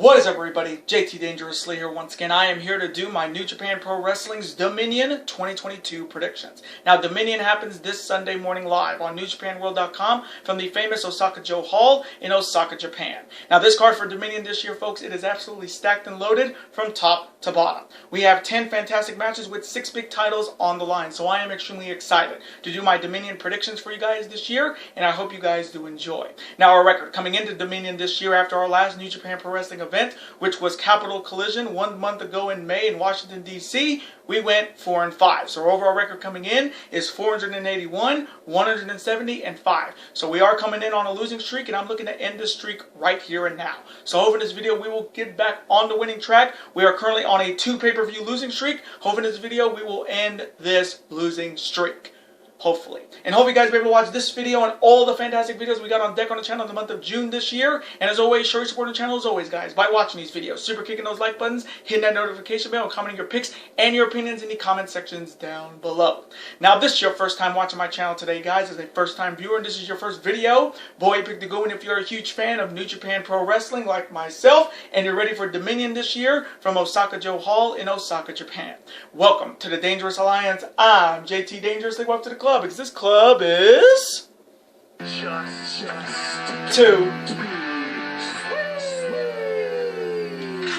What is up, everybody? JT Dangerously here once again. I am here to do my New Japan Pro Wrestling's Dominion 2022 predictions. Now, Dominion happens this Sunday morning live on NewJapanWorld.com from the famous Osaka-Jo Hall in Osaka, Japan. Now, this card for Dominion this year, folks, it is absolutely stacked and loaded from top to bottom. We have 10 fantastic matches with 6 big titles on the line, so I am extremely excited to do my Dominion predictions for you guys this year, and I hope you guys do enjoy. Now, our record coming into Dominion this year after our last New Japan Pro Wrestling event, which was Capital Collision 1 month ago in May in Washington, D.C., we went 4-5. So our overall record coming in is 481, 170, and 5. So we are coming in on a losing streak, and I'm looking to end this streak right here and now. So hopefully in this video, we will get back on the winning track. We are currently on a 2 pay-per-view losing streak. Hopefully in this video, we will end this losing streak. Hopefully. And hope you guys will be able to watch this video and all the fantastic videos we got on deck on the channel in the month of June this year. And as always, show your support on the channel as always, guys, by watching these videos, super kicking those like buttons, hitting that notification bell, and commenting your picks and your opinions in the comment sections down below. Now, if this is your first time watching my channel today, guys, as a first time viewer, and this is your first video, boy, you picked a good one if you're a huge fan of New Japan Pro Wrestling like myself, and you're ready for Dominion this year from Osaka-Jo Hall in Osaka, Japan. Welcome to the Dangerous Alliance. I'm JT Dangerously. Welcome to the club, because this club is just two.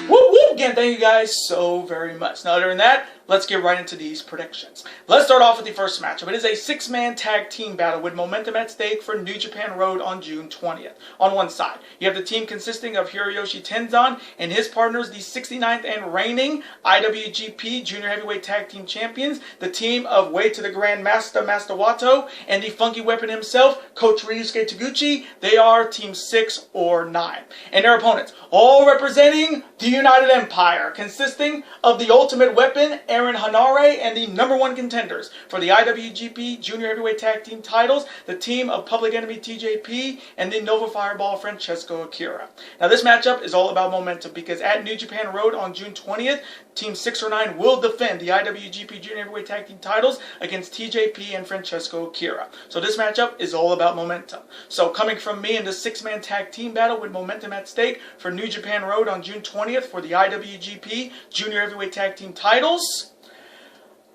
Whoop whoop! Again, thank you guys so very much. Now, other than that, let's get right into these predictions. Let's start off with the first matchup. It is a 6-man tag team battle with momentum at stake for New Japan Road on June 20th. On one side, you have the team consisting of Hiroyoshi Tenzan and his partners, the 69th and reigning Iwgp Junior Heavyweight Tag Team Champions, the team of Way to the Grand Master, Master Wato, and the Funky Weapon himself, Coach Ryusuke Taguchi. They are Team 6 or 9. And their opponents, all representing the United Empire, consisting of the Ultimate Weapon, Aaron Hanare, and the #1 contenders for the IWGP Junior Heavyweight Tag Team titles, the team of Public Enemy TJP and the Nova Fireball Francesco Akira. Now, this matchup is all about momentum because at New Japan Road on June 20th, Team 6 or 9 will defend the IWGP Junior Heavyweight Tag Team titles against TJP and Francesco Akira. So this matchup is all about momentum. So coming from me in the 6-man tag team battle with momentum at stake for New Japan Road on June 20th for the IWGP Junior Heavyweight Tag Team titles,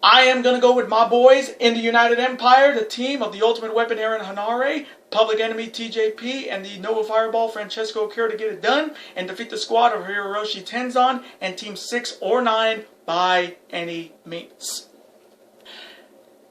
I am going to go with my boys in the United Empire, the team of the Ultimate Weapon Aaron Hanare, Public Enemy TJP, and the Nova Fireball Francesco Akira to get it done and defeat the squad of Hiroshi Tenzan and Team 6 or 9 by any means.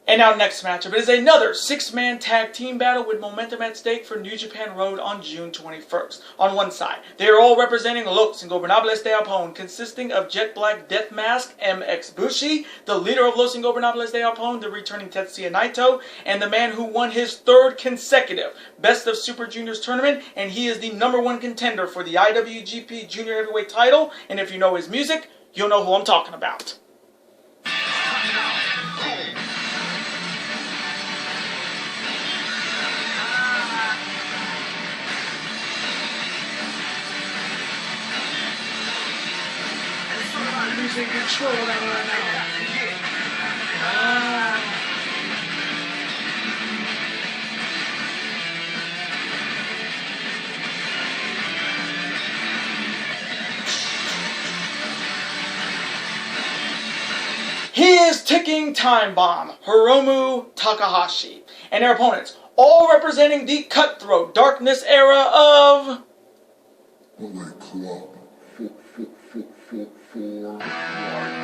And now, next matchup. It is another 6-man tag team battle with momentum at stake for New Japan Road on June 21st. On one side, they are all representing Los Ingobernables de Japón, consisting of Jet Black Death Mask MX Bushi, the leader of Los Ingobernables de Japón, the returning Tetsuya Naito, and the man who won his 3rd consecutive Best of Super Juniors tournament, and he is the #1 contender for the IWGP Junior Heavyweight title. And if you know his music, you'll know who I'm talking about. Losing control of that right now. He is ticking time bomb, Hiromu Takahashi, and their opponents, all representing the cutthroat darkness era of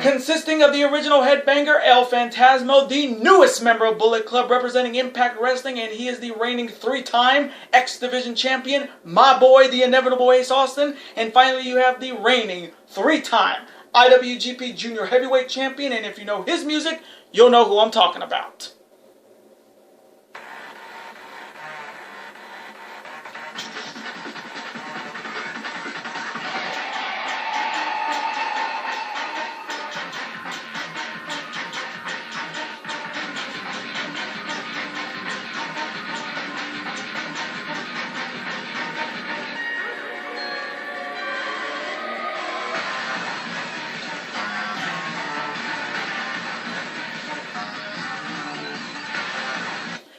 consisting of the original headbanger El Phantasmo, the newest member of Bullet Club representing Impact Wrestling, and he is the reigning 3-time X Division champion, my boy, the inevitable Ace Austin. And finally, you have the reigning 3-time IWGP Junior Heavyweight champion, and if you know his music, you'll know who I'm talking about.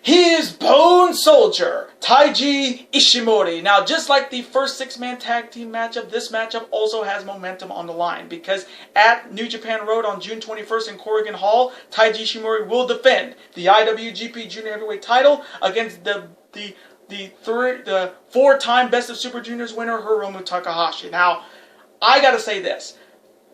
He is Bone Soldier, Taiji Ishimori. Now, just like the first six-man tag team matchup, this matchup also has momentum on the line because at New Japan Road on June 21st in Corrigan Hall, Taiji Ishimori will defend the IWGP Junior Heavyweight title against the four-time Best of Super Juniors winner Hiromu Takahashi. Now, I gotta say this.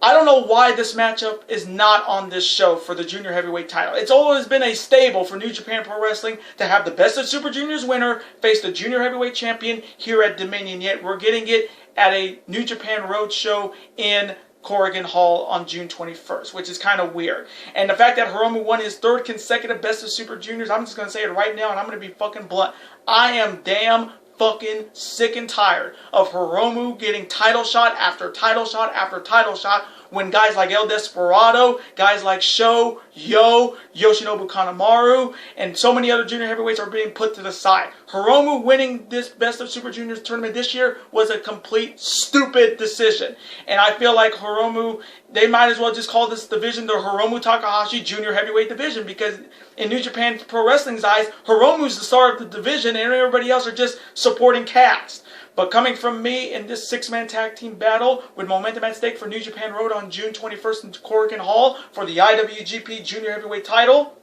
I don't know why this matchup is not on this show for the Junior Heavyweight title. It's always been a staple for New Japan Pro Wrestling to have the Best of Super Juniors winner face the Junior Heavyweight champion here at Dominion, yet we're getting it at a New Japan Road show in Corrigan Hall on June 21st, which is kind of weird. And the fact that Hiromu won his third consecutive Best of Super Juniors, I'm just going to say it right now and I'm going to be fucking blunt. I am damn fucking sick and tired of Hiromu getting title shot after title shot after title shot when guys like El Desperado, guys like Sho, Yo, Yoshinobu Kanemaru, and so many other junior heavyweights are being put to the side. Hiromu winning this Best of Super Juniors tournament this year was a complete stupid decision. And I feel like Hiromu, they might as well just call this division the Hiromu Takahashi Junior Heavyweight Division, because in New Japan Pro Wrestling's eyes, Hiromu's the star of the division and everybody else are just supporting cast. But coming from me in this six-man tag team battle with momentum at stake for New Japan Road on June 21st in Corrigan Hall for the IWGP Junior Heavyweight title,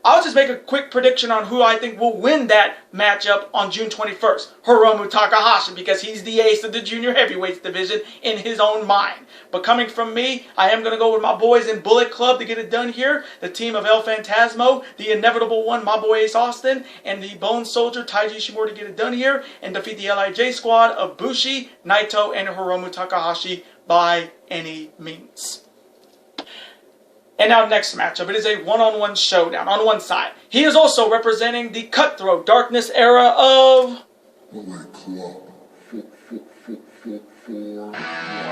I'll just make a quick prediction on who I think will win that matchup on June 21st. Hiromu Takahashi, because he's the ace of the Junior Heavyweights division in his own mind. But coming from me, I am going to go with my boys in Bullet Club to get it done here. The team of El Phantasmo, the Inevitable One, my boy Ace Austin, and the Bone Soldier, Taiji Ishimori, to get it done here and defeat the LIJ squad of Bushi, Naito, and Hiromu Takahashi by any means. And now next matchup, it is a one-on-one showdown on one side. He is also representing the Cutthroat Darkness era of Bullet Club.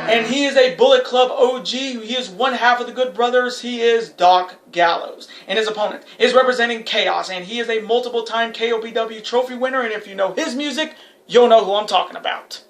And he is a Bullet Club OG. He is one half of the Good Brothers. He is Doc Gallows. And his opponent is representing Chaos. And he is a multiple-time KOPW trophy winner. And if you know his music, you'll know who I'm talking about.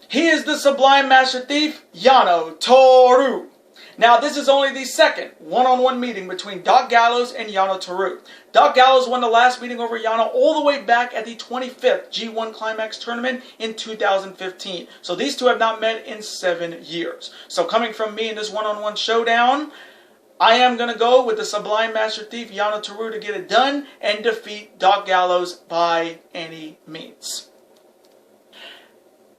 He is the Sublime Master Thief, Yano Toru. Now, this is only the second one-on-one meeting between Doc Gallows and Yano Toru. Doc Gallows won the last meeting over Yano all the way back at the 25th G1 Climax Tournament in 2015. So these two have not met in 7 years. So coming from me in this one-on-one showdown, I am going to go with the Sublime Master Thief, Yano Toru, to get it done and defeat Doc Gallows by any means.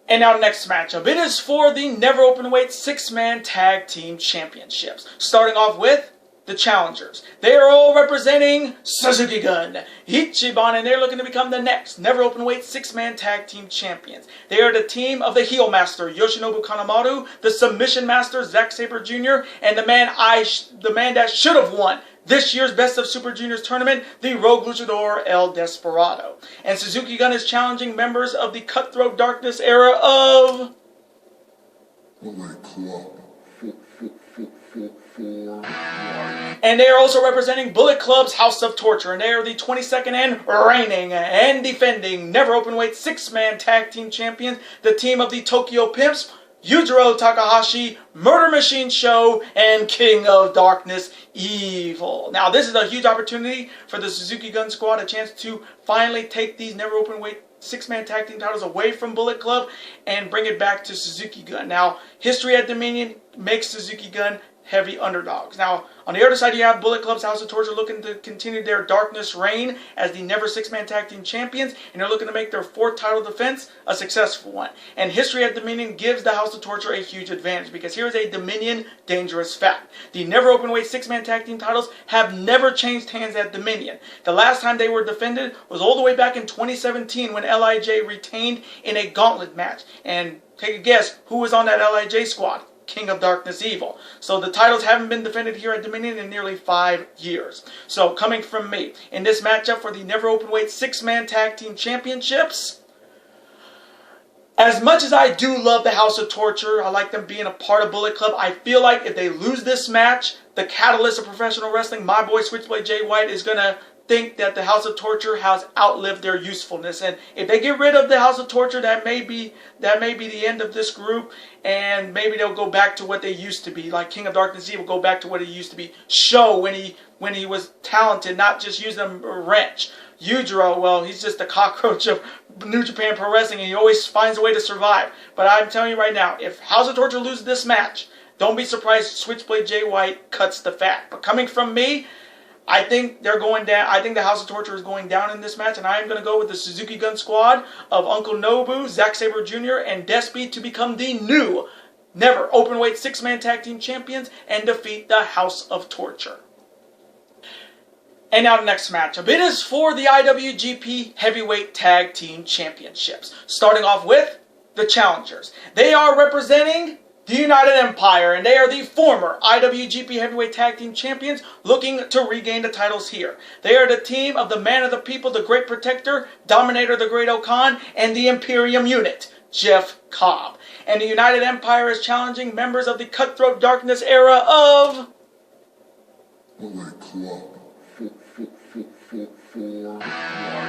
And now next matchup, it is for the Never Openweight six-man tag team championships. Starting off with the challengers. They are all representing Suzuki Gun, Ichiban, and they're looking to become the next Never Openweight six-man tag team champions. They are the team of the Heel Master, Yoshinobu Kanemaru, the Submission Master, Zack Sabre Jr., and the man that should have won this year's Best of Super Juniors tournament, the Rogue Luchador El Desperado. And Suzuki Gun is challenging members of the Cutthroat Darkness era of Bullet Club. And they are also representing Bullet Club's House of Torture, and they are the 22nd and reigning and defending Never Openweight six-man tag team champions, the team of the Tokyo Pimps, Yujiro Takahashi, Murder Machine Show, and King of Darkness, Evil. Now, this is a huge opportunity for the Suzuki Gun squad, a chance to finally take these Never Openweight six-man tag team titles away from Bullet Club and bring it back to Suzuki Gun. Now, history at Dominion makes Suzuki Gun heavy underdogs. Now, on the other side, you have Bullet Club's House of Torture looking to continue their darkness reign as the Never six-man tag team champions, and they're looking to make their fourth title defense a successful one. And history at Dominion gives the House of Torture a huge advantage, because here's a Dominion dangerous fact. The Never Openweight six-man tag team titles have never changed hands at Dominion. The last time they were defended was all the way back in 2017 when LIJ retained in a gauntlet match. And take a guess, who was on that LIJ squad? King of Darkness Evil. So the titles haven't been defended here at Dominion in nearly 5 years. So coming from me, in this matchup for the Never Openweight 6-Man Tag Team Championships, as much as I do love the House of Torture, I like them being a part of Bullet Club, I feel like if they lose this match, the catalyst of professional wrestling, my boy Switchblade Jay White, is going to think that the House of Torture has outlived their usefulness. And if they get rid of the House of Torture, that may be the end of this group, and maybe they'll go back to what they used to be. Like King of Darkness Evil go back to what he used to be. Show when he was talented, not just using a wrench. Yujiro, well, he's just a cockroach of New Japan Pro Wrestling, and he always finds a way to survive. But I'm telling you right now, if House of Torture loses this match, don't be surprised Switchblade Jay White cuts the fat. But coming from me, I think they're going down. I think the House of Torture is going down in this match, and I am going to go with the Suzuki Gun Squad of Uncle Nobu, Zack Sabre Jr., and Despy to become the new Never Openweight 6-Man Tag Team Champions and defeat the House of Torture. And now the next matchup. It is for the IWGP Heavyweight Tag Team Championships. Starting off with the challengers. They are representing the United Empire, and they are the former IWGP Heavyweight Tag Team Champions looking to regain the titles here. They are the team of the Man of the People, the Great Protector, Dominator the Great Okan, and the Imperium Unit, Jeff Cobb. And the United Empire is challenging members of the Cutthroat Darkness era of Bullet Club.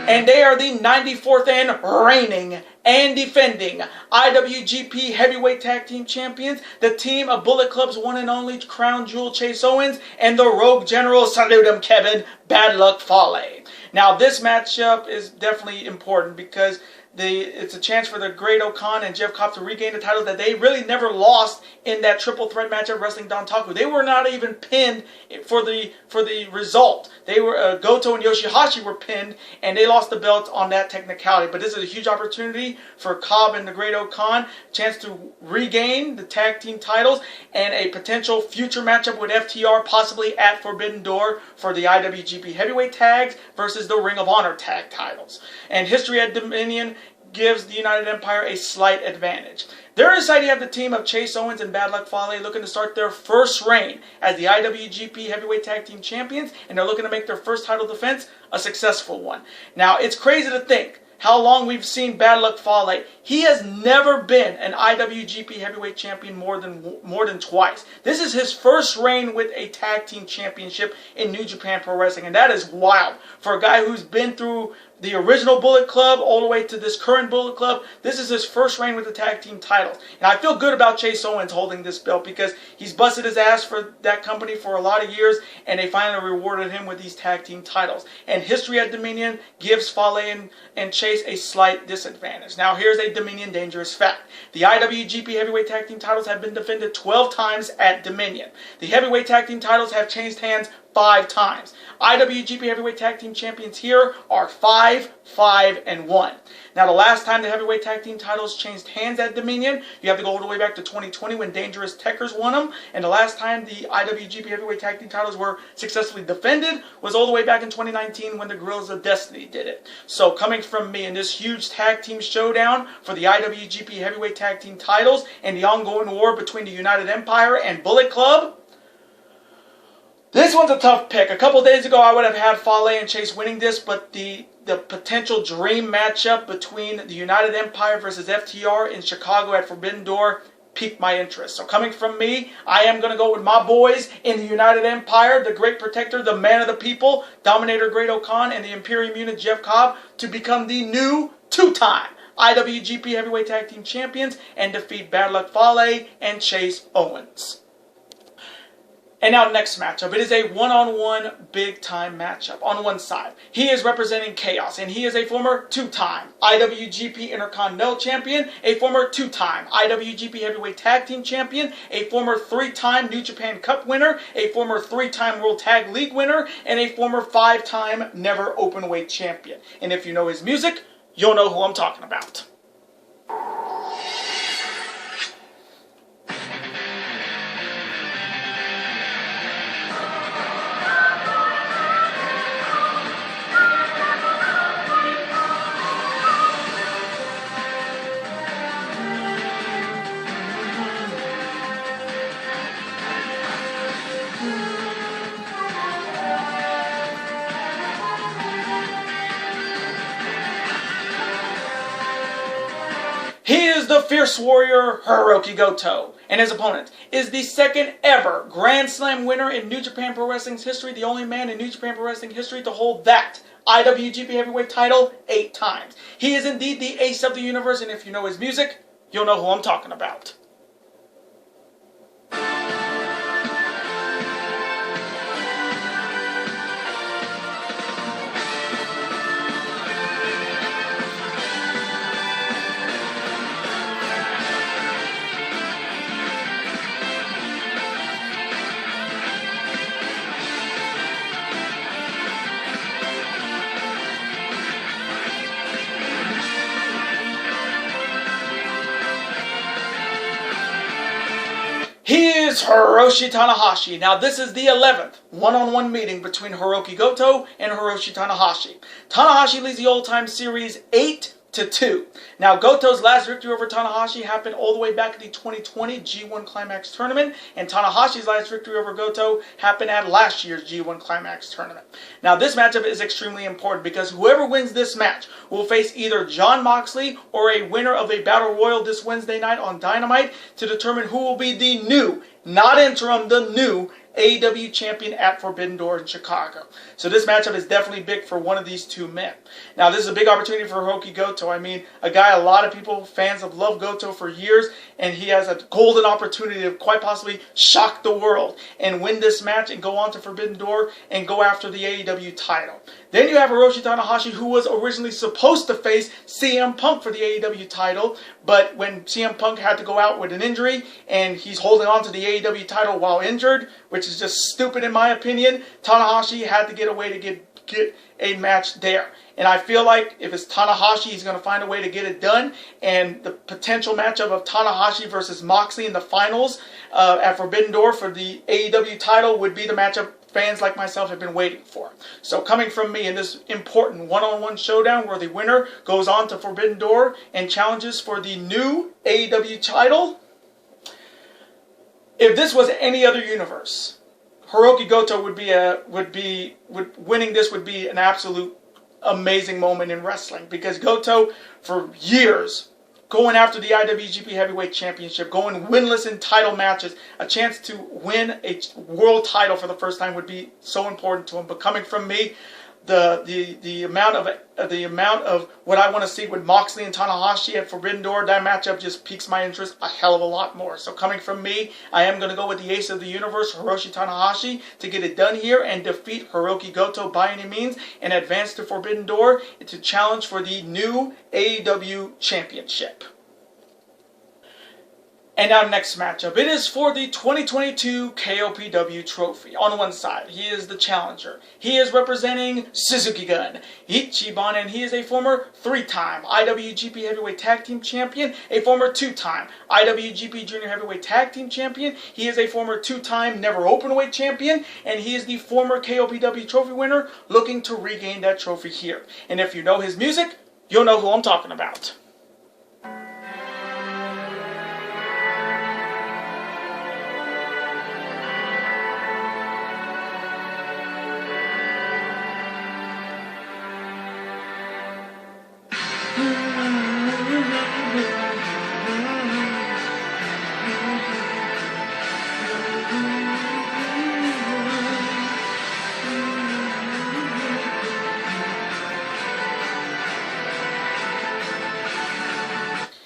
And they are the 94th and reigning and defending IWGP Heavyweight Tag Team Champions, the team of Bullet Club's one and only Crown Jewel Chase Owens and the Rogue General, salute him Kevin, Bad Luck Fale. Now this matchup is definitely important because it's a chance for the Great Okan and Jeff Cobb to regain the title that they really never lost in that triple threat match at Wrestling Dontaku. They were not even pinned for the result. They were Goto and Yoshihashi were pinned, and they lost the belts on that technicality. But this is a huge opportunity for Cobb and the Great Okan, chance to regain the tag team titles and a potential future matchup with FTR, possibly at Forbidden Door for the IWGP Heavyweight Tags versus the Ring of Honor Tag titles. And history at Dominion gives the United Empire a slight advantage. There is side you have the team of Chase Owens and Bad Luck Fale looking to start their first reign as the IWGP Heavyweight Tag Team Champions, and they're looking to make their first title defense a successful one. Now, it's crazy to think how long we've seen Bad Luck Fale. He has never been an IWGP Heavyweight Champion more than twice. This is his first reign with a Tag Team Championship in New Japan Pro Wrestling, and that is wild for a guy who's been through the original Bullet Club all the way to this current Bullet Club. This is his first reign with the tag team titles. And I feel good about Chase Owens holding this belt because he's busted his ass for that company for a lot of years, and they finally rewarded him with these tag team titles. And history at Dominion gives Fale and Chase a slight disadvantage. Now here's a Dominion dangerous fact. The IWGP Heavyweight Tag Team titles have been defended 12 times at Dominion. The Heavyweight Tag Team titles have changed hands 5 times. IWGP Heavyweight Tag Team Champions here are 5, 5, and 1. Now, the last time the Heavyweight Tag Team titles changed hands at Dominion, you have to go all the way back to 2020 when Dangerous Tekkers won them. And the last time the IWGP Heavyweight Tag Team titles were successfully defended was all the way back in 2019 when the Guerrillas of Destiny did it. So, coming from me in this huge tag team showdown for the IWGP Heavyweight Tag Team titles and the ongoing war between the United Empire and Bullet Club, this one's a tough pick. A couple days ago, I would have had Fale and Chase winning this, but the potential dream matchup between the United Empire versus FTR in Chicago at Forbidden Door piqued my interest. So coming from me, I am going to go with my boys in the United Empire, the Great Protector, the Man of the People, Dominator Great Okan, and the Imperium Unit Jeff Cobb to become the new 2-time IWGP Heavyweight Tag Team Champions and defeat Bad Luck Fale and Chase Owens. And now next matchup, it is a one-on-one big-time matchup. On one side, he is representing Chaos, and he is a former 2-time IWGP Intercontinental Champion, a former 2-time IWGP Heavyweight Tag Team Champion, a former 3-time New Japan Cup winner, a former 3-time World Tag League winner, and a former 5-time Never Openweight Champion. And if you know his music, you'll know who I'm talking about. the Fierce Warrior Hirooki Goto. And his opponent is the second ever Grand Slam winner in New Japan Pro Wrestling's history, the only man in New Japan Pro Wrestling history to hold that IWGP Heavyweight title 8 times. He is indeed the ace of the universe, and if you know his music, you'll know who I'm talking about. He is Roshi Tanahashi. Now this is the 11th one-on-one meeting between Hirooki Goto and Roshi Tanahashi. Tanahashi leads the all-time series 8-2. Now Goto's last victory over Tanahashi happened all the way back at the 2020 G1 Climax Tournament, and Tanahashi's last victory over Goto happened at last year's G1 Climax Tournament. Now this matchup is extremely important because whoever wins this match will face either Jon Moxley or a winner of a Battle Royal this Wednesday night on Dynamite to determine who will be the new, not interim, the new AEW champion at Forbidden Door in Chicago. So this matchup is definitely big for one of these two men. Now this is a big opportunity for Hirooki Goto. I mean, a guy a lot of people, fans have loved Goto for years, and he has a golden opportunity to quite possibly shock the world and win this match and go on to Forbidden Door and go after the AEW title. Then you have Hiroshi Tanahashi, who was originally supposed to face CM Punk for the AEW title, but when CM Punk had to go out with an injury and he's holding on to the AEW title while injured, which is just stupid in my opinion, Tanahashi had to get a way to get a match there. And I feel like if it's Tanahashi, he's going to find a way to get it done. And the potential matchup of Tanahashi versus Moxley in the finals at Forbidden Door for the AEW title would be the matchup fans like myself have been waiting for. So coming from me in this important one-on-one showdown where the winner goes on to Forbidden Door and challenges for the new AEW title, if this was any other universe, Hirooki Goto winning this would be an absolute amazing moment in wrestling, because Goto for years going after the IWGP Heavyweight Championship, going winless in title matches, a chance to win a world title for the first time would be so important to him. But coming from me, the amount of what I want to see with Moxley and Tanahashi at Forbidden Door, that matchup just piques my interest a hell of a lot more. So coming from me, I am going to go with the ace of the universe, Hiroshi Tanahashi, to get it done here and defeat Hirooki Goto by any means and advance to Forbidden Door to challenge for the new AEW Championship. And our next matchup, it is for the 2022 KOPW Trophy. On one side, he is the challenger. He is representing Suzuki Gun, Ichiban, and he is a former 3-time IWGP Heavyweight Tag Team Champion, a former 2-time IWGP Junior Heavyweight Tag Team Champion. He is a former 2-time Never Openweight Champion, and he is the former KOPW Trophy winner looking to regain that trophy here. And if you know his music, you'll know who I'm talking about.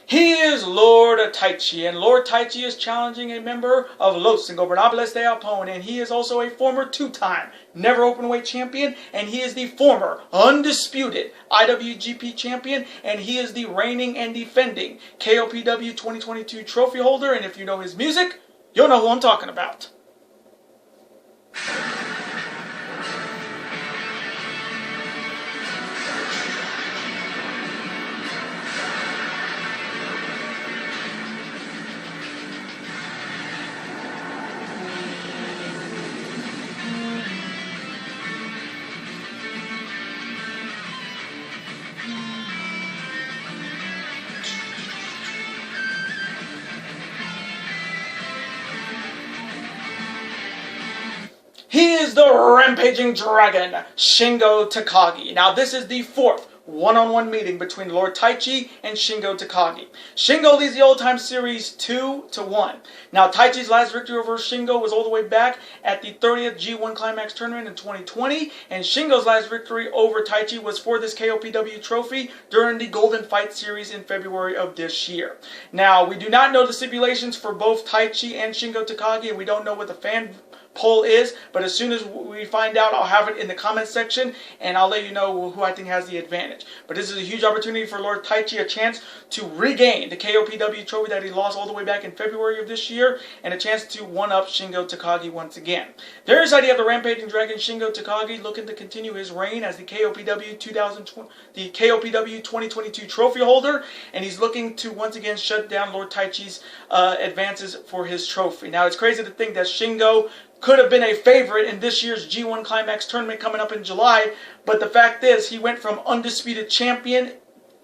He is Lord Taichi, and Lord Taichi is challenging a member of Los Ingobernables de Japón, and he is also a former 2-time Never Openweight Champion, and he is the former Undisputed IWGP Champion, and he is the reigning and defending KOPW 2022 Trophy holder, and if you know his music, you'll know who I'm talking about. He is the Rampaging Dragon, Shingo Takagi. Now this is the 4th one-on-one meeting between Lord Taichi and Shingo Takagi. Shingo leads the old-time series 2-1. Now, Taichi's last victory over Shingo was all the way back at the 30th G1 Climax Tournament in 2020, and Shingo's last victory over Taichi was for this KOPW trophy during the Golden Fight Series in February of this year. Now, we do not know the stipulations for both Taichi and Shingo Takagi, and we don't know what the fan poll is, but as soon as we find out, I'll have it in the comments section, and I'll let you know who I think has the advantage. But this is a huge opportunity for Lord Taichi, a chance to regain the KOPW trophy that he lost all the way back in February of this year, and a chance to one-up Shingo Takagi once again. There is idea of the Rampaging Dragon Shingo Takagi looking to continue his reign as the KOPW 2022 trophy holder, and he's looking to once again shut down Lord Taichi's advances for his trophy. Now, it's crazy to think that Shingo could have been a favorite in this year's G1 Climax tournament coming up in July, but the fact is he went from Undisputed champion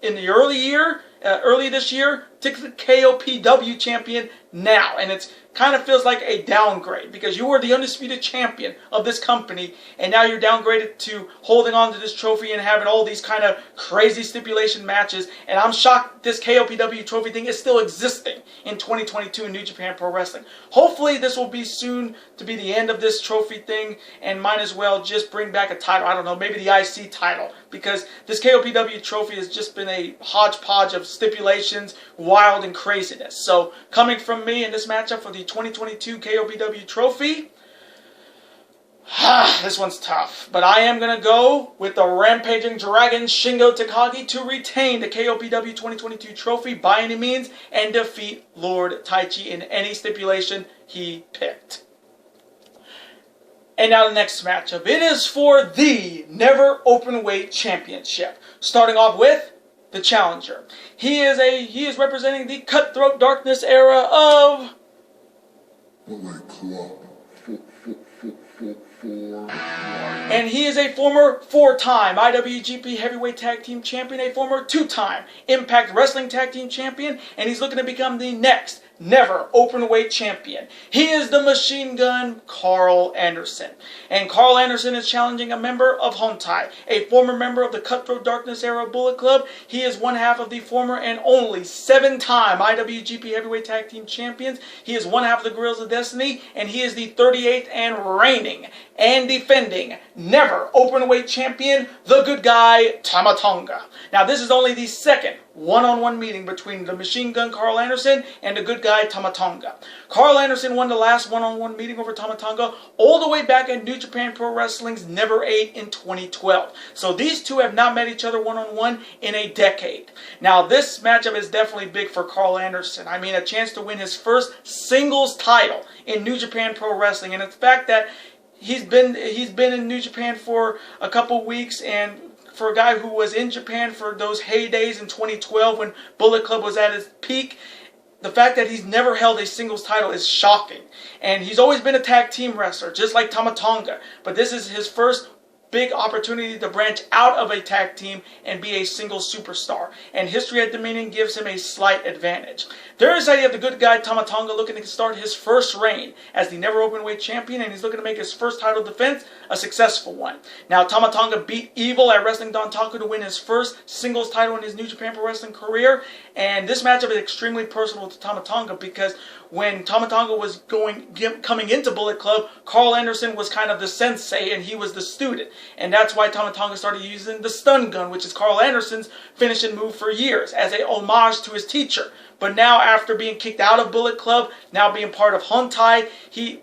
in the early this year to the KOPW champion now, and it's kind of feels like a downgrade because you were the Undisputed champion of this company, and now you're downgraded to holding on to this trophy and having all these kind of crazy stipulation matches, and I'm shocked this KOPW trophy thing is still existing in 2022 in New Japan Pro Wrestling. Hopefully this will be soon to be the end of this trophy thing, and might as well just bring back a title, I don't know, maybe the IC title, because this KOPW trophy has just been a hodgepodge of stipulations, wild and craziness. So coming from me in this matchup for the 2022 KOPW trophy, this one's tough, but I am going to go with the Rampaging Dragon Shingo Takagi to retain the KOPW 2022 trophy by any means and defeat Lord Taichi in any stipulation he picked. And now the next matchup. It is for the Never Openweight Championship. Starting off with the challenger. He is representing the Cutthroat Darkness era of and he is a former 4-time Iwgp Heavyweight Tag Team Champion, a former 2-time Impact Wrestling Tag Team Champion, and he's looking to become the next Never Openweight Champion. He is the Machine Gun Karl Anderson. And Karl Anderson is challenging a member of Hv.Tag, a former member of the Cutthroat Darkness era Bullet Club. He is one half of the former and only 7-time Iwgp Heavyweight Tag Team Champions. He is one half of the Guerrillas of Destiny, and he is the 38th and reigning and defending Never Openweight Champion, the good guy, Tama Tonga. Now, this is only the second one-on-one meeting between the Machine Gun Karl Anderson and the good guy Tama Tonga. Karl Anderson won the last one-on-one meeting over Tama Tonga all the way back at New Japan Pro Wrestling's Never 8 in 2012. So these two have not met each other one-on-one in a decade. Now, this matchup is definitely big for Karl Anderson. I mean, a chance to win his first singles title in New Japan Pro Wrestling, and the fact that he's been in New Japan for a couple weeks, and for a guy who was in Japan for those heydays in 2012 when Bullet Club was at its peak, the fact that he's never held a singles title is shocking. And he's always been a tag team wrestler, just like Tama Tonga. But this is his first big opportunity to branch out of a tag team and be a single superstar. And history at Dominion gives him a slight advantage. There is idea of the good guy Tama Tonga looking to start his first reign as the Never Openweight Champion, and he's looking to make his first title defense a successful one. Now, Tama Tonga beat Evil at Wrestling Don Taku to win his first singles title in his New Japan Pro Wrestling career, and this matchup is extremely personal to Tama Tonga because when Tama Tonga was coming into Bullet Club, Karl Anderson was kind of the sensei and he was the student. And that's why Tama Tonga started using the stun gun, which is Karl Anderson's finishing move for years, as a homage to his teacher. But now, after being kicked out of Bullet Club, now being part of Hv.Tag,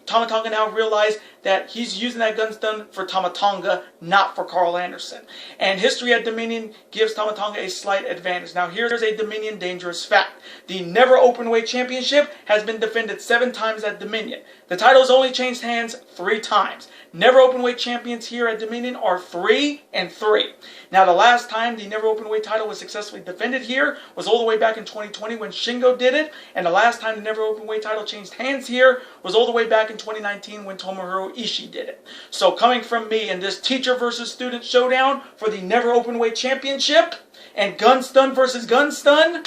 Tama Tonga now realized that he's using that gun stun for Tama Tonga, not for Karl Anderson. And history at Dominion gives Tama Tonga a slight advantage. Now, here's a Dominion dangerous fact. The Never Openweight Championship has been defended 7 times at Dominion. The title has only changed hands 3 times. Never Openweight champions here at Dominion are 3 and 3. Now, the last time the Never Openweight title was successfully defended here was all the way back in 2020 when Shingo did it. And the last time the Never Openweight title changed hands here was all the way back in 2019 when Tomohiro Ishii did it. So coming from me in this teacher versus student showdown for the Never Openweight Championship and gun stun versus gun stun,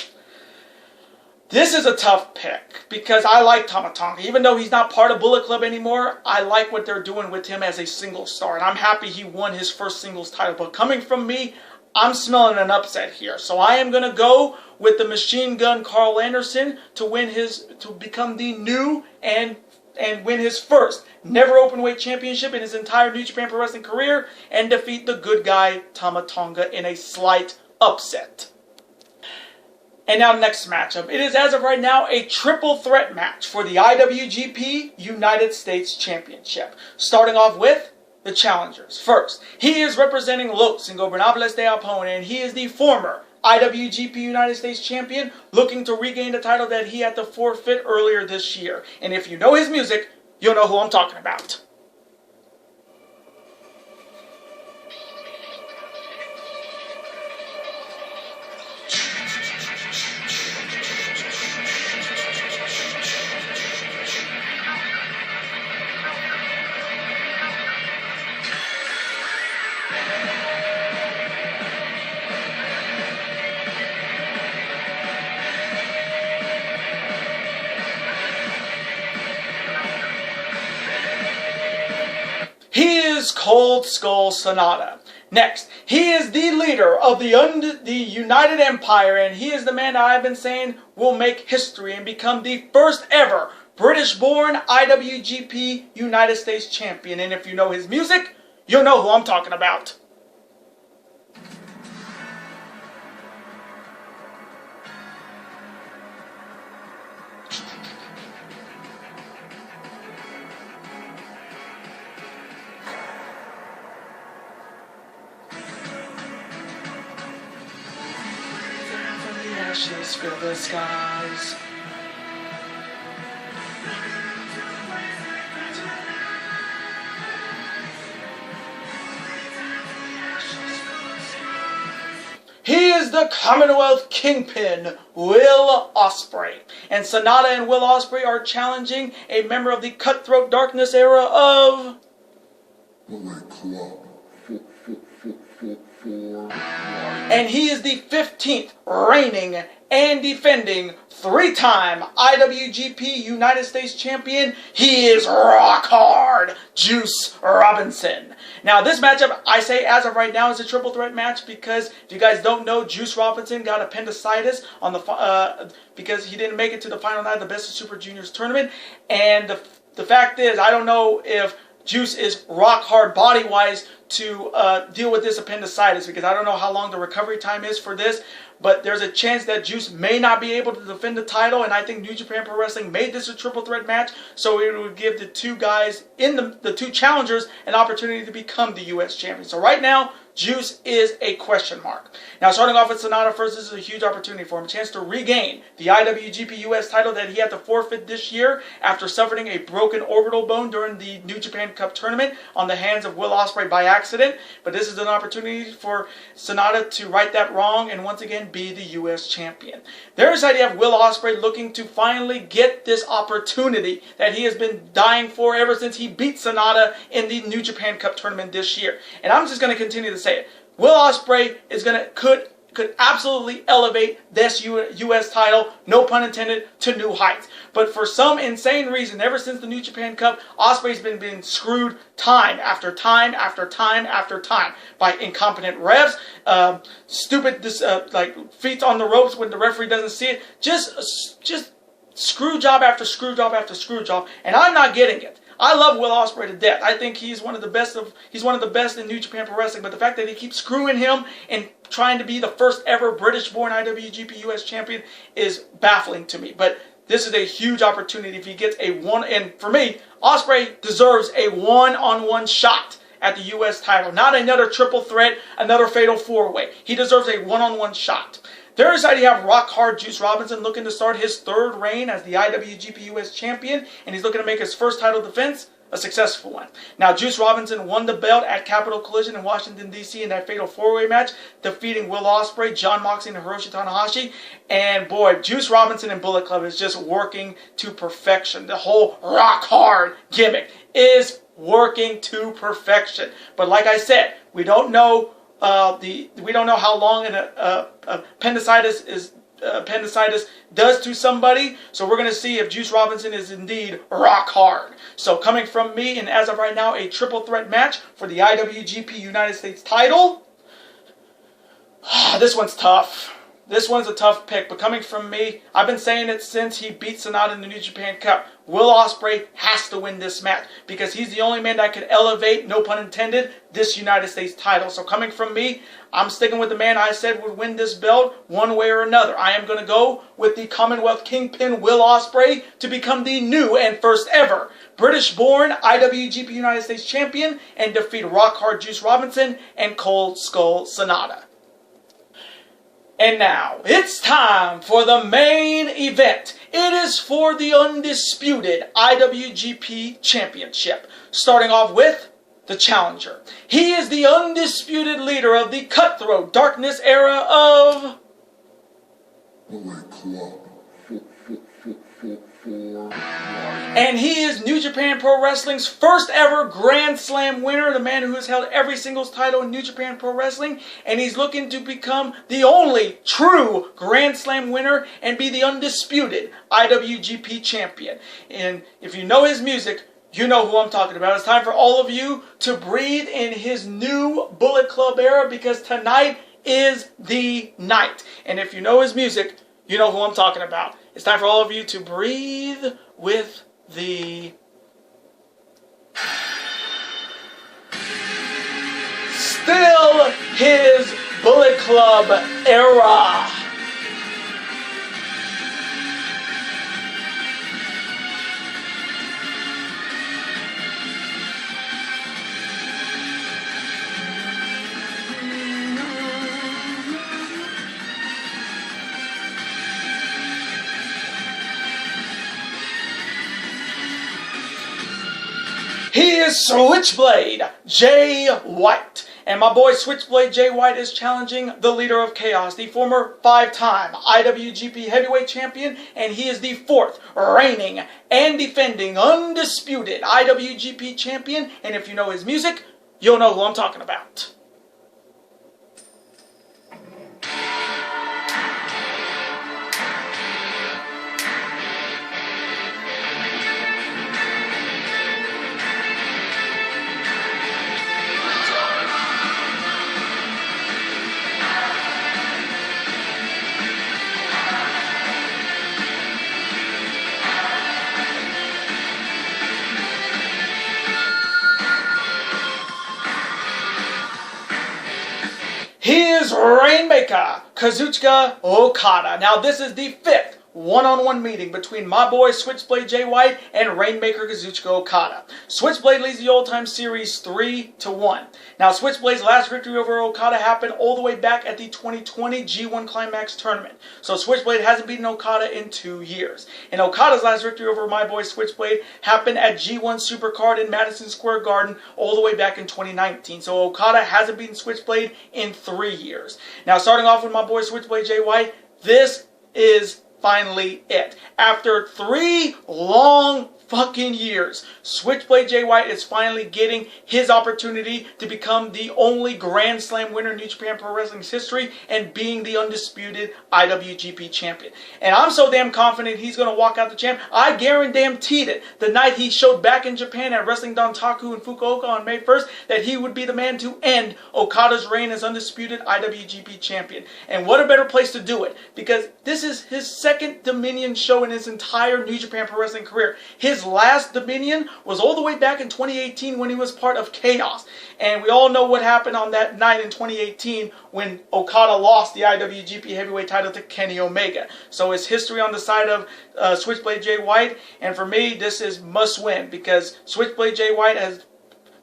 this is a tough pick because I like Tama Tonga. Even though he's not part of Bullet Club anymore, I like what they're doing with him as a single star. And I'm happy he won his first singles title. But coming from me, I'm smelling an upset here. So I am going to go with the Machine Gun Karl Anderson to become the new and win his first never openweight championship in his entire New Japan Pro Wrestling career and defeat the good guy Tama Tonga in a slight upset. And now next matchup. It is as of right now a triple threat match for the IWGP United States Championship. Starting off with the challengers. First, he is representing Los Ingobernables de Japón, and he is the former IWGP United States Champion looking to regain the title that he had to forfeit earlier this year. And if you know his music, you'll know who I'm talking about. He is Cold Skull Sanada. Next, he is the leader of the United Empire, and he is the man that I've been saying will make history and become the first ever British-born IWGP United States Champion. And if you know his music, you'll know who I'm talking about. Ashes fill the skies. He is the Commonwealth Kingpin, Will Ospreay. And Sanada and Will Ospreay are challenging a member of the Cutthroat Darkness era of Bullet Club. And he is the 15th reigning and defending three-time IWGP United States Champion. He is rock hard, Juice Robinson. Now this matchup, I say as of right now, is a triple threat match because if you guys don't know, Juice Robinson got appendicitis on the because he didn't make it to the final night of the Best of Super Juniors tournament. And the fact is, I don't know if Juice is rock hard body-wise to deal with this appendicitis because I don't know how long the recovery time is for this, but there's a chance that Juice may not be able to defend the title, and I think New Japan Pro Wrestling made this a triple threat match, so it would give the two guys, the two challengers, an opportunity to become the U.S. champion. So right now, Juice is a question mark. Now, starting off with Sanada first, this is a huge opportunity for him. A chance to regain the IWGP US title that he had to forfeit this year after suffering a broken orbital bone during the New Japan Cup tournament on the hands of Will Ospreay by accident. But this is an opportunity for Sanada to right that wrong and once again be the US champion. There's the idea of Will Ospreay looking to finally get this opportunity that he has been dying for ever since he beat Sanada in the New Japan Cup tournament this year. And I'm just going to continue to say it. Will Ospreay is could absolutely elevate this U.S. title, no pun intended, to new heights. But for some insane reason, ever since the New Japan Cup, Ospreay's been being screwed time after time after time after time by incompetent refs, stupid like feet on the ropes when the referee doesn't see it, just screw job after screw job after screw job, and I'm not getting it. I love Will Ospreay to death. I think he's one of the best in New Japan Pro Wrestling, but the fact that they keep screwing him and trying to be the first ever British-born IWGP US champion is baffling to me. But this is a huge opportunity if he gets a one, and for me, Ospreay deserves a one-on-one shot at the US title. Not another triple threat, another fatal four-way. He deserves a one-on-one shot. Third side, you have rock hard Juice Robinson looking to start his third reign as the IWGP US champion, and he's looking to make his first title defense a successful one. Now, Juice Robinson won the belt at Capitol Collision in Washington, D.C. in that fatal four-way match, defeating Will Ospreay, John Moxley, and Roshi Tanahashi. And boy, Juice Robinson and Bullet Club is just working to perfection. The whole rock hard gimmick is working to perfection. But like I said, we don't know how long an appendicitis does to somebody, so we're going to see if Juice Robinson is indeed rock hard. So coming from me, and as of right now, a triple threat match for the IWGP United States title. This one's tough. This one's a tough pick, but coming from me, I've been saying it since he beat Sanada in the New Japan Cup. Will Ospreay has to win this match because he's the only man that could elevate, no pun intended, this United States title. So coming from me, I'm sticking with the man I said would win this belt one way or another. I am going to go with the Commonwealth Kingpin Will Ospreay to become the new and first ever British-born IWGP United States Champion and defeat Rock Hard Juice Robinson and Cold Skull Sanada. And now, it's time for the main event. It is for the undisputed IWGP Championship. Starting off with the challenger. He is the undisputed leader of the Cutthroat Darkness era of... Bullet Club. And he is New Japan Pro Wrestling's first ever Grand Slam winner, the man who has held every singles title in New Japan Pro Wrestling, and he's looking to become the only true Grand Slam winner and be the undisputed IWGP champion. And if you know his music, you know who I'm talking about. It's time for all of you to breathe in his new Bullet Club era because tonight is the night. And if you know his music, you know who I'm talking about. It's time for all of you to breathe with the... Still his Bullet Club era. He is Switchblade Jay White. And my boy Switchblade Jay White is challenging the leader of Chaos, the former 5-time IWGP Heavyweight Champion, and he is the 4th reigning and defending undisputed IWGP Champion. And if you know his music, you'll know who I'm talking about. He is Rainmaker Kazuchika Okada. Now this is the 5th one-on-one meeting between my boy Switchblade Jay White and Rainmaker Kazuchika Okada. Switchblade leads the old-time series 3-1. Now Switchblade's last victory over Okada happened all the way back at the 2020 G1 Climax Tournament. So Switchblade hasn't beaten Okada in 2 years. And Okada's last victory over my boy Switchblade happened at G1 Supercard in Madison Square Garden all the way back in 2019. So Okada hasn't beaten Switchblade in 3 years. Now starting off with my boy Switchblade Jay White, this is finally it. After 3 long fucking years, Switchblade Jay White is finally getting his opportunity to become the only Grand Slam winner in New Japan Pro Wrestling's history and being the undisputed IWGP champion. And I'm so damn confident he's going to walk out the champ. I guaranteed it the night he showed back in Japan at Wrestling Dontaku in Fukuoka on May 1st that he would be the man to end Okada's reign as undisputed IWGP champion. And what a better place to do it, because this is his second Dominion show in his entire New Japan Pro Wrestling career. His last Dominion was all the way back in 2018 when he was part of Chaos. And we all know what happened on that night in 2018 when Okada lost the IWGP Heavyweight title to Kenny Omega. So it's history on the side of Switchblade Jay White. And for me, this is must win because Switchblade Jay White has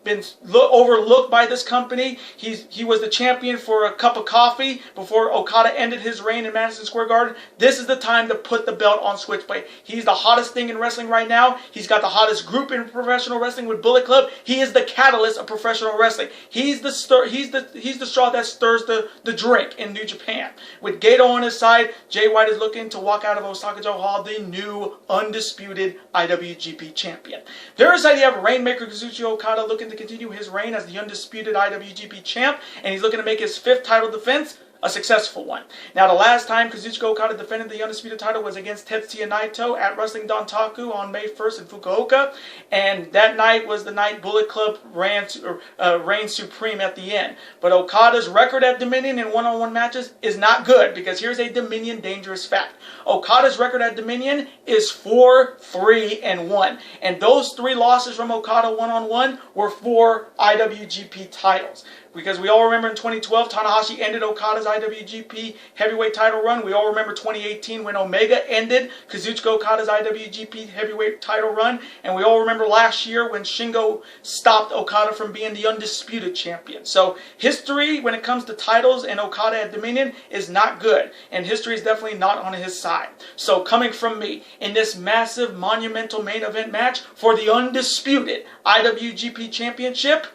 been overlooked by this company. He was the champion for a cup of coffee before Okada ended his reign in Madison Square Garden. This is the time to put the belt on Switchblade. He's the hottest thing in wrestling right now. He's got the hottest group in professional wrestling with Bullet Club. He is the catalyst of professional wrestling. He's the straw that stirs the drink in New Japan. With Gato on his side, Jay White is looking to walk out of Osaka-Jo Hall the new undisputed IWGP champion. The other side, you have Rainmaker Kazuchika Okada looking to continue his reign as the undisputed IWGP champ, and he's looking to make his 5th title defense a successful one. Now, the last time Kazuchika Okada defended the Undisputed title was against Tetsuya Naito at Wrestling Dontaku on May 1st in Fukuoka, and that night was the night Bullet Club reigned supreme at the end. But Okada's record at Dominion in one-on-one matches is not good, because here's a Dominion dangerous fact. Okada's record at Dominion is 4-3-1, and those 3 losses from Okada one-on-one were for IWGP titles. Because we all remember in 2012, Tanahashi ended Okada's IWGP heavyweight title run. We all remember 2018 when Omega ended Kazuchika Okada's IWGP heavyweight title run. And we all remember last year when Shingo stopped Okada from being the Undisputed champion. So history when it comes to titles and Okada at Dominion is not good. And history is definitely not on his side. So coming from me, in this massive monumental main event match for the Undisputed IWGP Championship,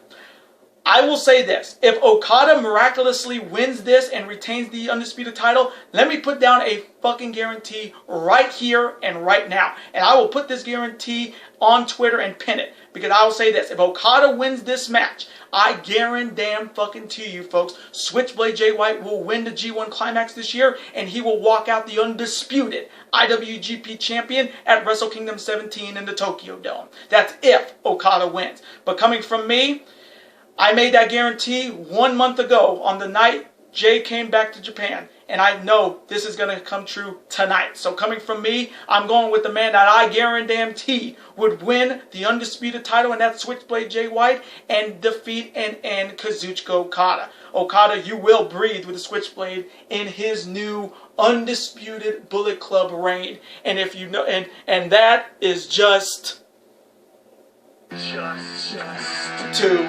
I will say this: if Okada miraculously wins this and retains the Undisputed title, let me put down a fucking guarantee right here and right now. And I will put this guarantee on Twitter and pin it. Because I will say this: if Okada wins this match, I guarantee to you folks, Switchblade Jay White will win the G1 Climax this year, and he will walk out the undisputed IWGP champion at Wrestle Kingdom 17 in the Tokyo Dome. That's if Okada wins. But coming from me, I made that guarantee 1 month ago on the night Jay came back to Japan. And I know this is going to come true tonight. So coming from me, I'm going with the man that I guarantee would win the Undisputed title, and that's Switchblade Jay White, and defeat and end Kazuchika Okada. Okada, you will breathe with the Switchblade in his new Undisputed Bullet Club reign. And if you know, and that is just two.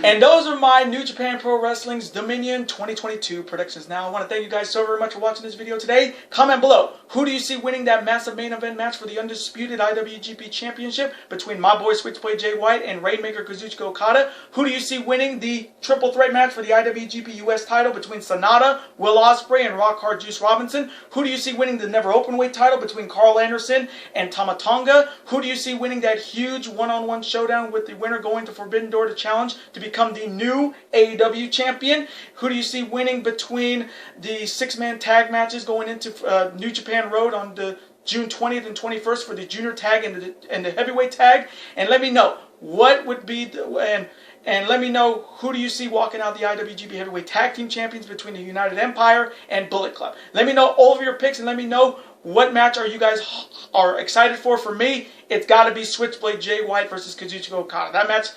And those are my New Japan Pro Wrestling's Dominion 2022 predictions. Now, I want to thank you guys so very much for watching this video today. Comment below, who do you see winning that massive main event match for the Undisputed IWGP Championship between my boy Switchblade Jay White and Rainmaker Kazuchika Okada? Who do you see winning the triple threat match for the IWGP US title between Sanada, Will Ospreay, and Rock Hard Juice Robinson? Who do you see winning the Never Openweight title between Karl Anderson and Tama Tonga? Who do you see winning that huge one-on-one showdown with the winner going to Forbidden Door to challenge to become the new AEW champion? Who do you see winning between the 6-man tag matches going into New Japan Road on the June 20th and 21st for the junior tag and the heavyweight tag? And let me know what would be the, and let me know who do you see walking out the IWGP Heavyweight Tag Team Champions between the United Empire and Bullet Club. Let me know all of your picks, and let me know what match are you guys are excited for. For me, it's got to be Switchblade Jay White versus Kazuchika Okada. That match,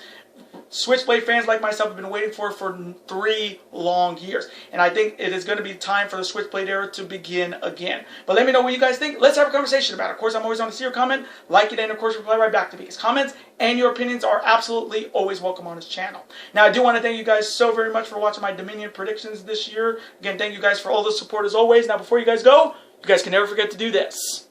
Switchblade fans like myself have been waiting for 3 long years. And I think it is going to be time for the Switchblade era to begin again. But let me know what you guys think. Let's have a conversation about it. Of course, I'm always on to see your comment, like it, and of course reply right back to me. Because comments and your opinions are absolutely always welcome on this channel. Now, I do want to thank you guys so very much for watching my Dominion predictions this year. Again, thank you guys for all the support as always. Now, before you guys go, you guys can never forget to do this.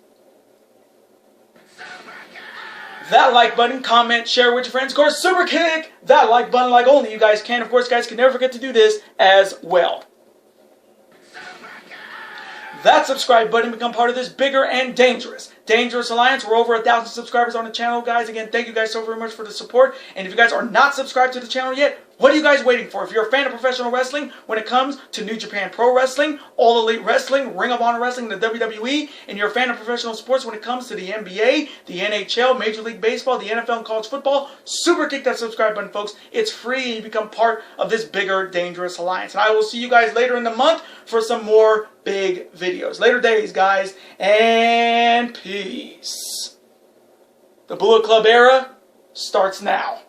That like button, comment, share with your friends. Of course, super kick that like button like only you guys can. Of course, guys can never forget to do this as well. That subscribe button, become part of this bigger and dangerous alliance. We're over 1,000 subscribers on the channel, guys. Again, thank you guys so very much for the support. And if you guys are not subscribed to the channel yet, what are you guys waiting for? If you're a fan of professional wrestling, when it comes to New Japan Pro Wrestling, All Elite Wrestling, Ring of Honor Wrestling, the WWE, and you're a fan of professional sports when it comes to the NBA, the NHL, Major League Baseball, the NFL, and college football, super kick that subscribe button, folks. It's free, and you become part of this bigger, dangerous alliance. And I will see you guys later in the month for some more big videos. Later days, guys, and peace. The Bullet Club era starts now.